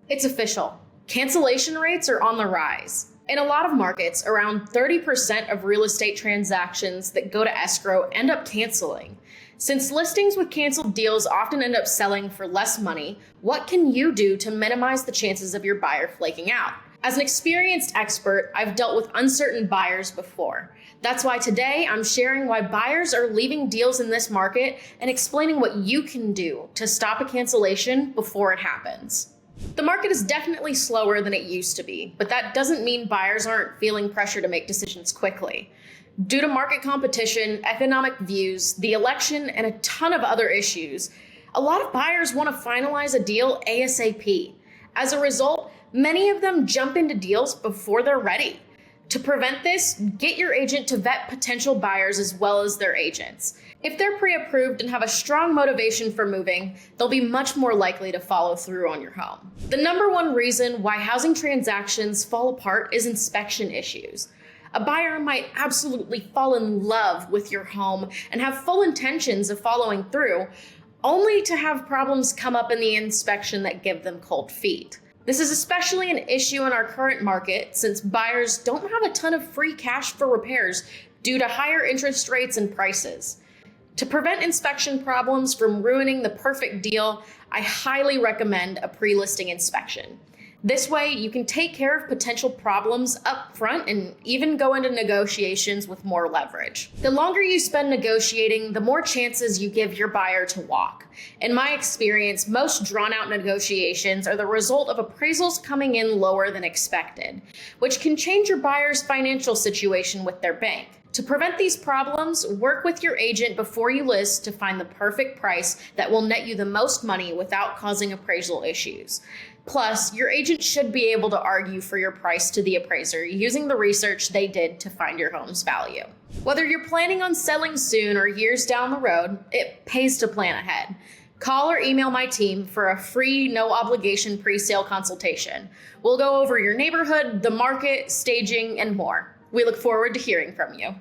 It's official. Cancellation rates are on the rise. In a lot of markets, around 30% of real estate transactions that go to escrow end up canceling. Since listings with canceled deals often end up selling for less money, what can you do to minimize the chances of your buyer flaking out? As an experienced expert, I've dealt with uncertain buyers before. That's why today I'm sharing why buyers are leaving deals in this market and explaining what you can do to stop a cancellation before it happens. The market is definitely slower than it used to be, but that doesn't mean buyers aren't feeling pressure to make decisions quickly. Due to market competition, economic views, the election, and a ton of other issues, a lot of buyers want to finalize a deal ASAP. As a result, many of them jump into deals before they're ready. To prevent this, get your agent to vet potential buyers as well as their agents. If they're pre-approved and have a strong motivation for moving, they'll be much more likely to follow through on your home. The number one reason why housing transactions fall apart is inspection issues. A buyer might absolutely fall in love with your home and have full intentions of following through, only to have problems come up in the inspection that give them cold feet. This is especially an issue in our current market since buyers don't have a ton of free cash for repairs due to higher interest rates and prices. To prevent inspection problems from ruining the perfect deal, I highly recommend a pre-listing inspection. This way, you can take care of potential problems up front and even go into negotiations with more leverage. The longer you spend negotiating, the more chances you give your buyer to walk. In my experience, most drawn-out negotiations are the result of appraisals coming in lower than expected, which can change your buyer's financial situation with their bank. To prevent these problems, work with your agent before you list to find the perfect price that will net you the most money without causing appraisal issues. Plus, your agent should be able to argue for your price to the appraiser using the research they did to find your home's value. Whether you're planning on selling soon or years down the road, it pays to plan ahead. Call or email my team for a free, no-obligation pre-sale consultation. We'll go over your neighborhood, the market, staging, and more. We look forward to hearing from you.